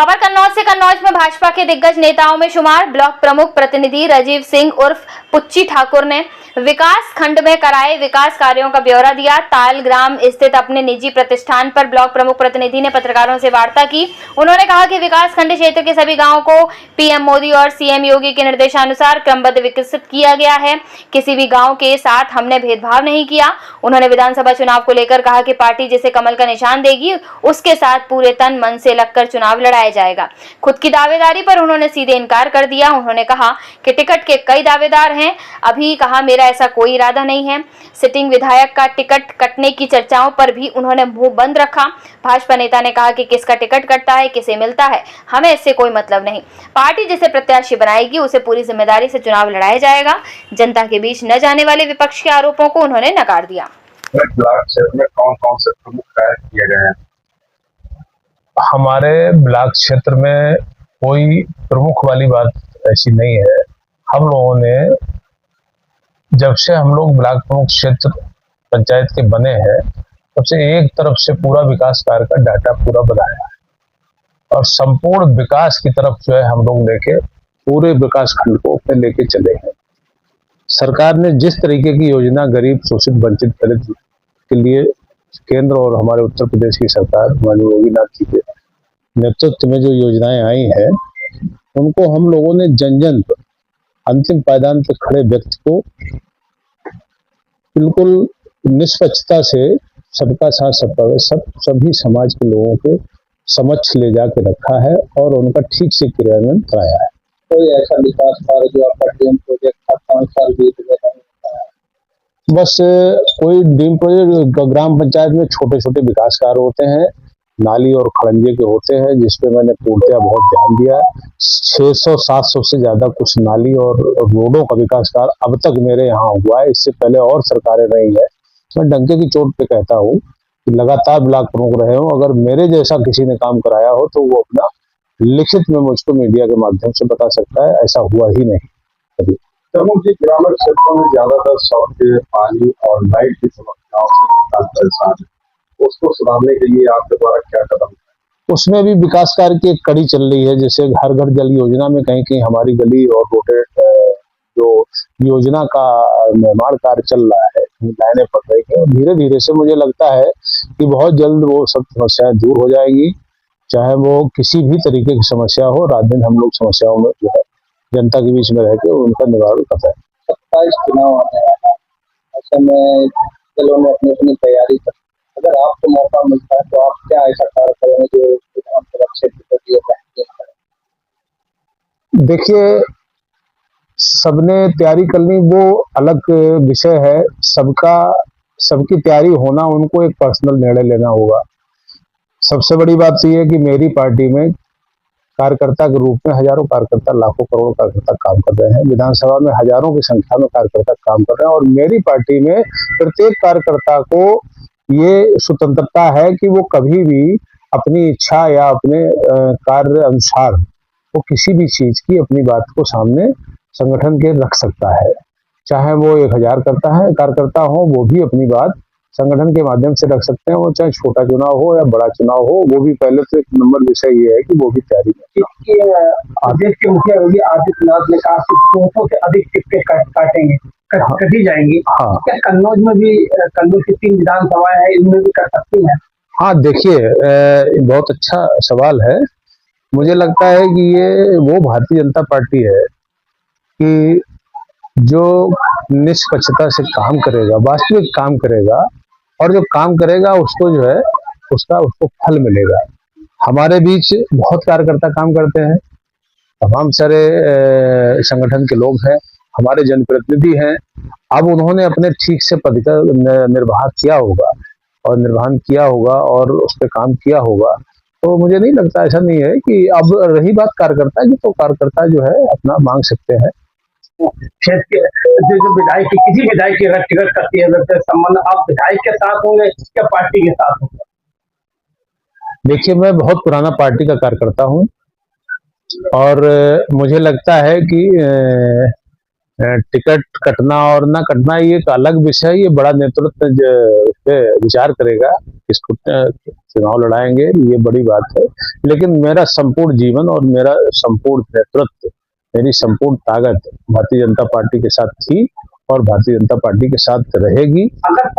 खबर कन्नौज से। कन्नौज में भाजपा के दिग्गज नेताओं में शुमार ब्लॉक प्रमुख प्रतिनिधि राजीव सिंह उर्फ पुच्ची ठाकुर ने विकास खंड में कराए विकास कार्यों का ब्यौरा दिया। तालग्राम स्थित अपने निजी प्रतिष्ठान पर ब्लॉक प्रमुख प्रतिनिधि ने पत्रकारों से वार्ता की। उन्होंने कहा कि विकास खंड क्षेत्र के सभी गांवों को पीएम मोदी और सीएम योगी के निर्देशानुसार क्रमबद्ध विकसित किया गया है। किसी भी गांव के साथ हमने भेदभाव नहीं किया। उन्होंने विधानसभा चुनाव को लेकर कहा कि पार्टी जिसे कमल का निशान देगी उसके साथ पूरे तन मन से लगकर चुनाव लड़ाया जाएगा। खुद की दावेदारी पर उन्होंने सीधे इनकार कर दिया। उन्होंने कहा कि टिकट के कई दावेदार हैं। अभी कहा मेरा ऐसा कोई इरादा नहीं है। सिटिंग विधायक का टिकट कटने की चर्चाओं पर भी उन्होंने मुंह बंद रखा। भाजपा नेता ने कहा कि किसका टिकट कटता है, किसे मिलता है, हमें इससे कोई मतलब नहीं। पार्टी जिसे प्रत्याशी बनाएगी उसे पूरी जिम्मेदारी से चुनाव लड़ाया जाएगा। जनता के बीच न जाने वाले विपक्ष के आरोपों को उन्होंने नकार दिया। ब्लॉक क्षेत्र में कौन-कौन से प्रमुख कार्य किए गए हैं? हमारे ब्लॉक क्षेत्र में कोई प्रमुख वाली बात ऐसी नहीं है। हम लोगों ने जब से हम लोग ब्लॉक प्रमुख क्षेत्र पंचायत के बने हैं तब से एक तरफ से पूरा विकास कार्य का डाटा पूरा बनाया है और संपूर्ण विकास की तरफ जो है हम लोग लेके पूरे विकास खंड को अपने लेके चले हैं। सरकार ने जिस तरीके की योजना गरीब शोषित वंचित दलित के लिए केंद्र और हमारे उत्तर प्रदेश की सरकार माननीय योगी नाथ जी के नेतृत्व में जो योजनाएं आई हैं उनको हम लोगों ने जन जन पर अंतिम पायदान पर खड़े व्यक्ति को बिल्कुल निष्पक्षता से सबका साथ सबका सभी समाज के लोगों के समक्ष ले जाके रखा है और उनका ठीक से क्रियान्वयन कराया है। कोई ऐसा विकास कार्य जो आपका ड्रीम प्रोजेक्ट था 5 साल बीत गए? बस कोई ड्रीम प्रोजेक्ट ग्राम पंचायत में छोटे छोटे विकास कार्य होते हैं, नाली और खड़ंजे के होते हैं जिसपे मैंने पूर्णतया बहुत ध्यान दिया। 600-700 से ज्यादा कुछ नाली और रोडों का विकास कार्य अब तक मेरे यहाँ हुआ है। इससे पहले और सरकारें रही है। मैं डंके की चोट पे कहता हूँ कि लगातार ब्लॉक प्रमुख रहे हो, अगर मेरे जैसा किसी ने काम कराया हो तो वो अपना लिखित में मुझको मीडिया के माध्यम से बता सकता है। ऐसा हुआ ही नहीं कभी। प्रमुख जी, ग्रामीण क्षेत्रों में ज्यादातर सड़कें, पानी और लाइट की समस्याओं से किसान परेशान है। उसको सुधारने के लिए आपके द्वारा क्या कदम है? उसमें भी विकास कार्य की एक कड़ी चल रही है। जैसे घर घर जल योजना में कहीं कहीं हमारी गली और रोडे जो योजना का निर्माण कार्य चल रहा है, लाइनें पड़ रही है और धीरे धीरे से मुझे लगता है कि बहुत जल्द वो सब समस्याएं दूर हो जाएगी। चाहे वो किसी भी तरीके की समस्या हो, रात दिन हम लोग समस्याओं में जो है जनता के बीच में रह के उनका निवारण करता है। 27 चुनाव आने वाला है, ऐसे में दलों ने अपनी अपनी तैयारी कर, अगर आपको मौका मिलता है तो आप क्या ऐसा कार्य करेंगे जो विधानसभा क्षेत्र के लिए बेहतरीन है? देखिए, सबने तैयारी करनी वो अलग विषय है। सबकी तैयारी होना, उनको एक पर्सनल निर्णय लेना होगा। सबसे बड़ी बात तो ये है कि मेरी पार्टी में कार्यकर्ता के रूप में हजारों कार्यकर्ता, लाखों करोड़ों कार्यकर्ता काम कर रहे हैं। विधानसभा में हजारों की संख्या में कार्यकर्ता काम कर रहे हैं और मेरी पार्टी में प्रत्येक कार्यकर्ता को ये स्वतंत्रता है कि वो कभी भी अपनी इच्छा या अपने कार्य अनुसार वो किसी भी चीज की अपनी बात को सामने संगठन के रख सकता है। चाहे वो 1000 कार्यकर्ता हो, वो भी अपनी बात संगठन के माध्यम से रख सकते हैं। वो चाहे छोटा चुनाव हो या बड़ा चुनाव हो, वो भी पहले तो एक नंबर विषय ये है कि वो भी तैयारी करें। देश के मुखिया योगी आदित्यनाथ ने कहा कि 200 से अधिक टिकटें काटेंगे, कटी जाएंगी। हाँ, क्या कन्नौज में भी, कन्नौज की 3 विधानसभाएं हैं, इनमें भी कर सकती हैं? हाँ, देखिए, बहुत अच्छा सवाल है। मुझे लगता है कि ये वो भारतीय जनता पार्टी है कि जो निष्पक्षता से काम करेगा, वास्तविक काम करेगा और जो काम करेगा उसको जो है उसको फल मिलेगा। हमारे बीच बहुत कार्यकर्ता काम करते हैं, तमाम सारे संगठन के लोग हैं, हमारे जनप्रतिनिधि हैं। अब उन्होंने अपने ठीक से पद का निर्वाह किया होगा और निर्वहन किया होगा और उस पर काम किया होगा। तो मुझे नहीं लगता, ऐसा नहीं है कि अब रही बात कार्यकर्ता की, तो कार्यकर्ता जो है अपना मांग सकते हैं। क्षेत्र के जो विधायक की, किसी विधायक की अगर टिकट करती है तो संबंध आप विधायक के साथ होंगे या पार्टी के साथ होंगे? देखिए, मैं बहुत पुराना पार्टी का कार्यकर्ता हूं और मुझे लगता है कि टिकट कटना और ना कटना ये एक अलग विषय है। ये बड़ा नेतृत्व इस पे विचार करेगा, किसको चुनाव लड़ाएंगे, ये बड़ी बात है। लेकिन मेरा संपूर्ण जीवन और मेरा संपूर्ण नेतृत्व, मेरी संपूर्ण ताकत भारतीय जनता पार्टी के साथ थी और भारतीय जनता पार्टी के साथ रहेगी। अगर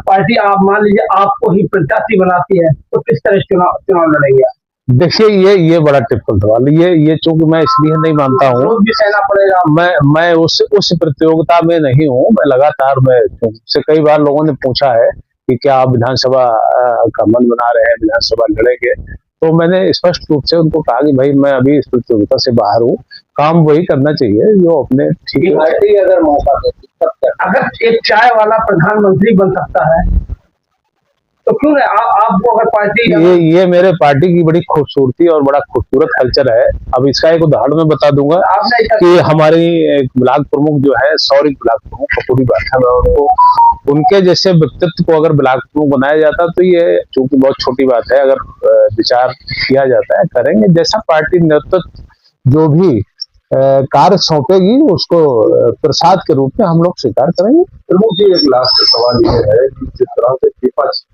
पार्टी आप मान लीजिए आपको ही प्रत्याशी बनाती है तो किस तरह चुनाव लड़ेंगे आप? देखिए ये बड़ा टिपिकल सवाल, ये चूंकि मैं इसलिए नहीं मानता हूँ, भी सहना पड़ेगा। मैं उस प्रतियोगिता में नहीं हूँ। मैं लगातार से कई बार लोगों ने पूछा है कि क्या आप विधानसभा का मन बना रहे हैं, विधानसभा लड़ेंगे, तो मैंने स्पष्ट रूप से उनको कहा कि भाई मैं अभी इस प्रतियोगिता से बाहर हूँ, काम वही करना चाहिए जो अपने ठीक है। पार्टी अगर मौका देती तब तक अगर एक चाय वाला प्रधानमंत्री बन सकता है तो क्यों नहीं आपको अगर पार्टी ये मेरे पार्टी की बड़ी खूबसूरती और बड़ा खूबसूरत कल्चर है। अब इसका एक उदाहरण मैं बता दूंगा कि हमारी एक ब्लॉक प्रमुख जो है, सौरिक ब्लॉक प्रमुख का पूरी बात है, मैं उनके जैसे व्यक्तित्व को अगर ब्लॉक प्रमुख बनाया जाता तो ये चूंकि बहुत छोटी बात है, अगर विचार किया जाता है करेंगे। जैसा पार्टी नेतृत्व जो भी कार्य सौंपेगी उसको प्रसाद के रूप में हम लोग स्वीकार करेंगे। प्रमुख जी, एक लास्ट सवाल ये है कि जिस तरह से विपक्ष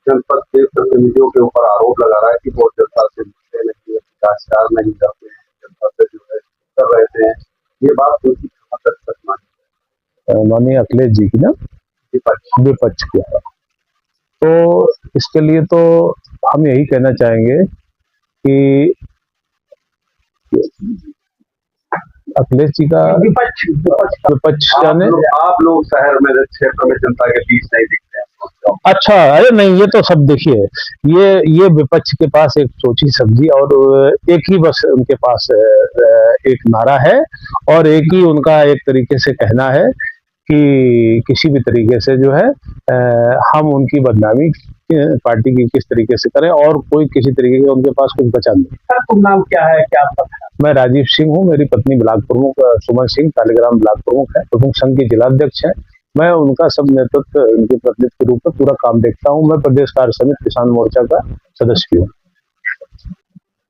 जनपद के प्रतिनिधियों के ऊपर आरोप लगा रहा है कि वो जनता से मिलते नहीं, भ्रष्टाचार नहीं करते हैं, जनता से जो है कर रहते हैं, ये बात उनकी सच मानी माननीय अखिलेश जी की ना विपक्ष की, तो इसके लिए तो हम यही कहना चाहेंगे कि अखिलेश जी का विपक्ष यानी आप लोग शहर में क्षेत्र में जनता के बीच नहीं दिखते हैं। अच्छा, अरे नहीं, ये तो सब देखिए, ये विपक्ष के पास एक सोची सब्जी और एक ही बस उनके पास एक नारा है और एक ही उनका एक तरीके से कहना है कि किसी भी तरीके से जो है हम उनकी बदनामी पार्टी की किस तरीके से करें, और कोई किसी तरीके का उनके पास कुछ बचा नहीं। सर तुम नाम क्या है, क्या आपका? मैं राजीव सिंह हूँ, मेरी पत्नी ब्लॉक प्रमुख सुमन सिंह तालीग्राम ब्लॉक प्रमुख है, प्रमुख संघ की जिलाध्यक्ष है। मैं उनका सब नेतृत्व, उनके प्रतिनिधि के रूप में पूरा काम देखता हूँ। मैं प्रदेश कार्य समिति किसान मोर्चा का सदस्य हूँ।